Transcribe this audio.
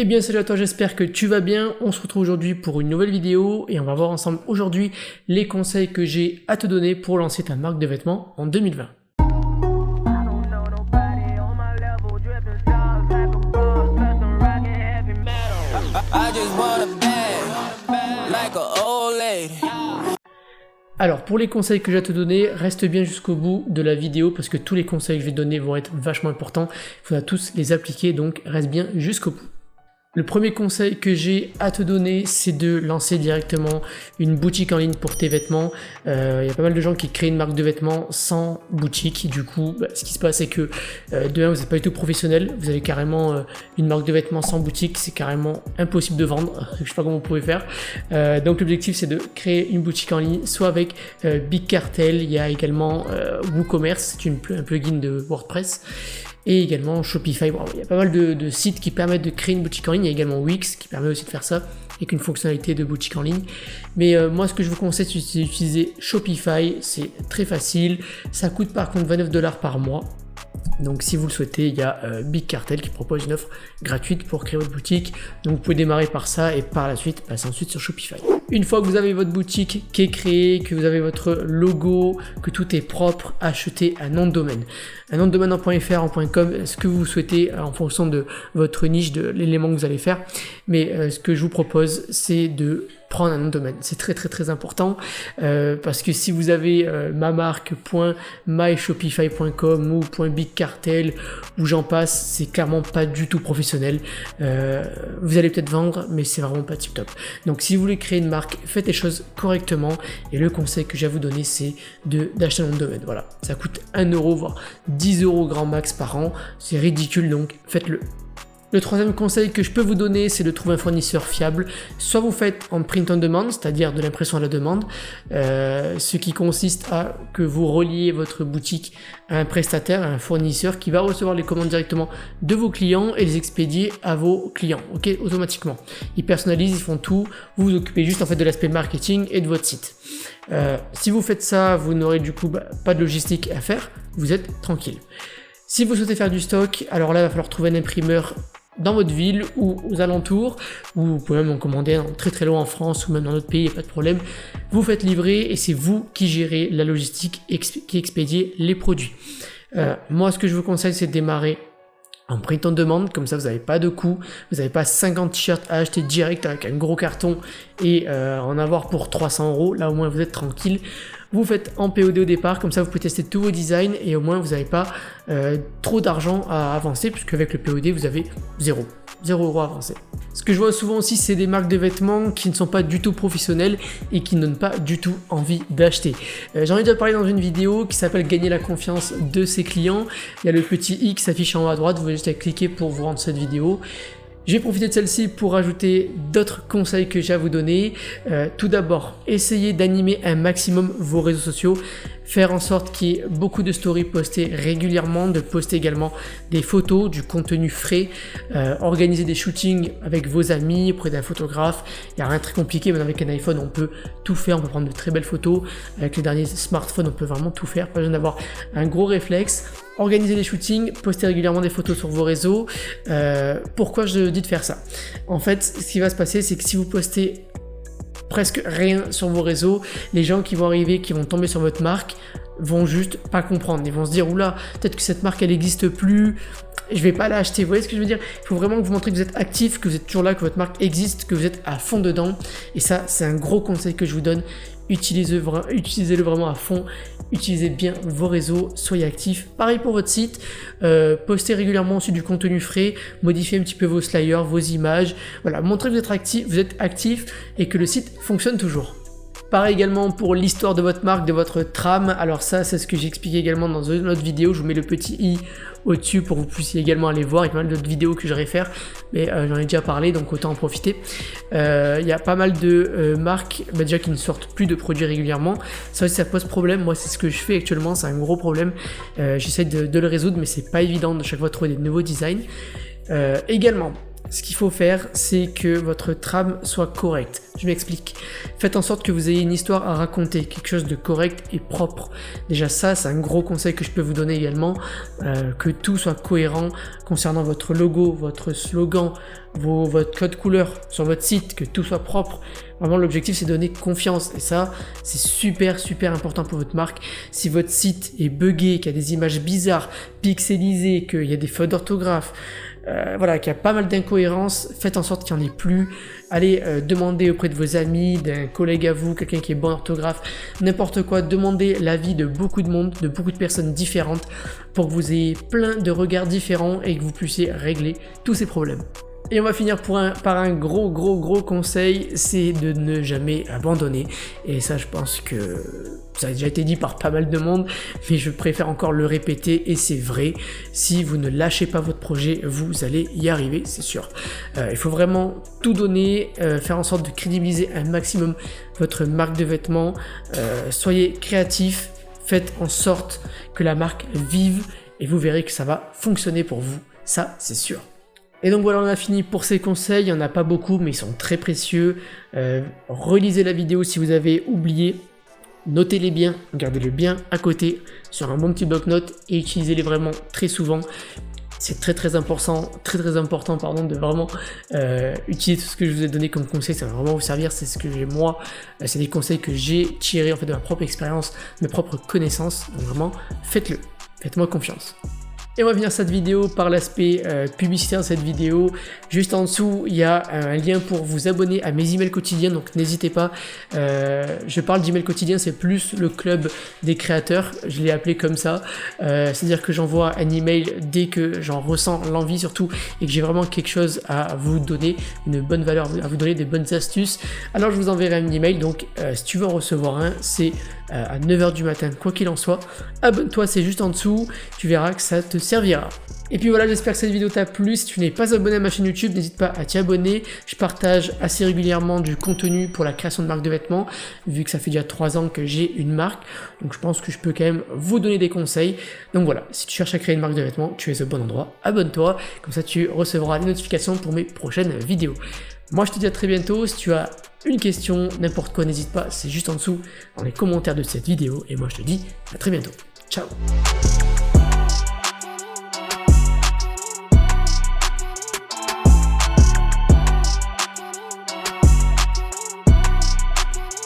Eh bien salut à toi, j'espère que tu vas bien. On se retrouve aujourd'hui pour une nouvelle vidéo et on va voir ensemble aujourd'hui les conseils que j'ai à te donner pour lancer ta marque de vêtements en 2020. Alors pour les conseils que j'ai à te donner, reste bien jusqu'au bout de la vidéo parce que tous les conseils que je vais te donner vont être vachement importants. Il faudra tous les appliquer, donc reste bien jusqu'au bout. Le premier conseil que j'ai à te donner, c'est de lancer directement une boutique en ligne pour tes vêtements. Il y a pas mal de gens qui créent une marque de vêtements sans boutique. Du coup, ce qui se passe, c'est que de un, vous n'êtes pas du tout professionnel. Vous avez carrément une marque de vêtements sans boutique. C'est carrément impossible de vendre. Je sais pas comment vous pouvez faire. Donc l'objectif, c'est de créer une boutique en ligne, soit avec Big Cartel. Il y a également WooCommerce, c'est un plugin de WordPress. Et également Shopify. Bon, il y a pas mal de sites qui permettent de créer une boutique en ligne. Il y a également Wix qui permet aussi de faire ça avec une fonctionnalité de boutique en ligne. Mais moi, ce que je vous conseille, c'est d'utiliser Shopify. C'est très facile. Ça coûte par contre 29$ par mois. Donc si vous le souhaitez, il y a Big Cartel qui propose une offre gratuite pour créer votre boutique. Donc vous pouvez démarrer par ça et par la suite passer ensuite sur Shopify. Une fois que vous avez votre boutique qui est créée, que vous avez votre logo, que tout est propre, achetez un nom de domaine. Un nom de domaine en .fr, en .com, ce que vous souhaitez en fonction de votre niche, de l'élément que vous allez faire. Mais ce que je vous propose, c'est de prendre un nom de domaine. C'est très important parce que si vous avez mamarque.myshopify.com ou .bigcartel ou j'en passe, c'est clairement pas du tout professionnel. Vous allez peut-être vendre, mais c'est vraiment pas tip top. Donc si vous voulez créer une marque, faites les choses correctement et le conseil que j'ai à vous donner, c'est d'acheter un nom de domaine. Voilà, ça coûte 1€, voire 10€ grand max par an. C'est ridicule, donc faites-le. Le troisième conseil que je peux vous donner, c'est de trouver un fournisseur fiable. Soit vous faites en print on demand, c'est-à-dire de l'impression à la demande, ce qui consiste à que vous reliez votre boutique à un prestataire, à un fournisseur qui va recevoir les commandes directement de vos clients et les expédier à vos clients, ok, automatiquement. Ils personnalisent, ils font tout. Vous vous occupez juste en fait de l'aspect marketing et de votre site. Si vous faites ça, vous n'aurez du coup pas de logistique à faire. Vous êtes tranquille. Si vous souhaitez faire du stock, alors là, il va falloir trouver un imprimeur dans votre ville ou aux alentours, ou vous pouvez même en commander très loin en France ou même dans notre pays, il n'y a pas de problème. Vous faites livrer et c'est vous qui gérez la logistique, qui expédiez les produits. Moi, ce que je vous conseille, c'est de démarrer en print on demand, comme ça vous n'avez pas de coût, vous n'avez pas 50 t-shirts à acheter direct avec un gros carton et en avoir pour 300€, là au moins vous êtes tranquille. Vous faites en POD au départ, comme ça vous pouvez tester tous vos designs et au moins vous n'avez pas trop d'argent à avancer puisque avec le POD vous avez 0€ à avancer. Ce que je vois souvent aussi, c'est des marques de vêtements qui ne sont pas du tout professionnelles et qui ne donnent pas du tout envie d'acheter. J'en ai déjà parlé dans une vidéo qui s'appelle Gagner la confiance de ses clients. Il y a le petit i qui s'affiche en haut à droite, vous pouvez juste cliquer pour vous rendre cette vidéo. J'ai profité de celle-ci pour ajouter d'autres conseils que j'ai à vous donner. Tout d'abord, essayez d'animer un maximum vos réseaux sociaux. Faire en sorte qu'il y ait beaucoup de stories postées régulièrement, de poster également des photos, du contenu frais, organiser des shootings avec vos amis, auprès d'un photographe. Il n'y a rien de très compliqué, même avec un iPhone on peut tout faire, on peut prendre de très belles photos. Avec les derniers smartphones on peut vraiment tout faire, pas besoin d'avoir un gros réflexe. Organiser des shootings, poster régulièrement des photos sur vos réseaux. Pourquoi je dis de faire ça? En fait, ce qui va se passer, c'est que si vous postez presque rien sur vos réseaux, les gens qui vont arriver, qui vont tomber sur votre marque, vont juste pas comprendre. Ils vont se dire, oula, peut-être que cette marque elle n'existe plus, je vais pas l'acheter. Vous voyez ce que je veux dire? Il faut vraiment que vous montrez que vous êtes actif, que vous êtes toujours là, que votre marque existe, que vous êtes à fond dedans. Et ça, c'est un gros conseil que je vous donne. Utilisez-le vraiment à fond. Utilisez bien vos réseaux, soyez actifs. Pareil pour votre site, postez régulièrement aussi du contenu frais, modifiez un petit peu vos sliders, vos images. Voilà, montrez que vous êtes actif et que le site fonctionne toujours. Pareil également pour l'histoire de votre marque, de votre trame. Alors ça, c'est ce que j'expliquais également dans une autre vidéo. Je vous mets le petit i au-dessus pour que vous puissiez également aller voir. Il y a pas mal d'autres vidéos que je réfère, mais j'en ai déjà parlé, donc autant en profiter. Il y a pas mal de marques déjà qui ne sortent plus de produits régulièrement. Ça aussi, ça pose problème. Moi, c'est ce que je fais actuellement. C'est un gros problème. J'essaie de le résoudre, mais c'est pas évident de chaque fois trouver des nouveaux designs. Également, Ce qu'il faut faire, c'est que votre trame soit correcte. Je m'explique. Faites en sorte que vous ayez une histoire à raconter, quelque chose de correct et propre. Déjà ça, c'est un gros conseil que je peux vous donner également, que tout soit cohérent concernant votre logo, votre slogan, votre code couleur sur votre site, que tout soit propre. Vraiment, l'objectif, c'est de donner confiance. Et ça, c'est super important pour votre marque. Si votre site est buggé, qu'il y a des images bizarres, pixelisées, qu'il y a des fautes d'orthographe, voilà, qu'il y a pas mal d'incohérences, faites en sorte qu'il n'y en ait plus. Allez demander auprès de vos amis, d'un collègue à vous, quelqu'un qui est bon en orthographe, n'importe quoi, demandez l'avis de beaucoup de monde, de beaucoup de personnes différentes pour que vous ayez plein de regards différents et que vous puissiez régler tous ces problèmes. Et on va finir par un gros conseil, c'est de ne jamais abandonner. Et ça, je pense que ça a déjà été dit par pas mal de monde, mais je préfère encore le répéter, et c'est vrai. Si vous ne lâchez pas votre projet, vous allez y arriver, c'est sûr. Il faut vraiment tout donner, faire en sorte de crédibiliser un maximum votre marque de vêtements. Soyez créatifs, faites en sorte que la marque vive, et vous verrez que ça va fonctionner pour vous. Ça, c'est sûr. Et donc voilà, on a fini pour ces conseils. Il n'y en a pas beaucoup, mais ils sont très précieux. Relisez la vidéo si vous avez oublié. Notez-les bien, gardez-les bien à côté sur un bon petit bloc-notes et utilisez-les vraiment très souvent. C'est très important, de vraiment utiliser tout ce que je vous ai donné comme conseil. Ça va vraiment vous servir. C'est ce que j'ai moi. C'est des conseils que j'ai tirés en fait de ma propre expérience, de mes propres connaissances. Donc vraiment, faites-le. Faites-moi confiance. Et on va finir cette vidéo par l'aspect publicitaire de cette vidéo. Juste en dessous, il y a un lien pour vous abonner à mes emails quotidiens, donc n'hésitez pas. Je parle d'emails quotidiens, c'est plus le club des créateurs, je l'ai appelé comme ça. C'est-à-dire que j'envoie un email dès que j'en ressens l'envie surtout et que j'ai vraiment quelque chose à vous donner, une bonne valeur, à vous donner des bonnes astuces. Alors je vous enverrai un email, donc si tu veux en recevoir un, c'est à 9h du matin, quoi qu'il en soit. Abonne-toi, c'est juste en dessous, tu verras que ça te servira. Et puis voilà, j'espère que cette vidéo t'a plu. Si tu n'es pas abonné à ma chaîne YouTube, n'hésite pas à t'y abonner. Je partage assez régulièrement du contenu pour la création de marques de vêtements, vu que ça fait déjà 3 ans que j'ai une marque. Donc je pense que je peux quand même vous donner des conseils. Donc voilà, si tu cherches à créer une marque de vêtements, tu es au bon endroit. Abonne-toi, comme ça tu recevras les notifications pour mes prochaines vidéos. Moi je te dis à très bientôt. Si tu as une question, n'importe quoi, n'hésite pas, c'est juste en dessous dans les commentaires de cette vidéo. Et moi je te dis à très bientôt. Ciao.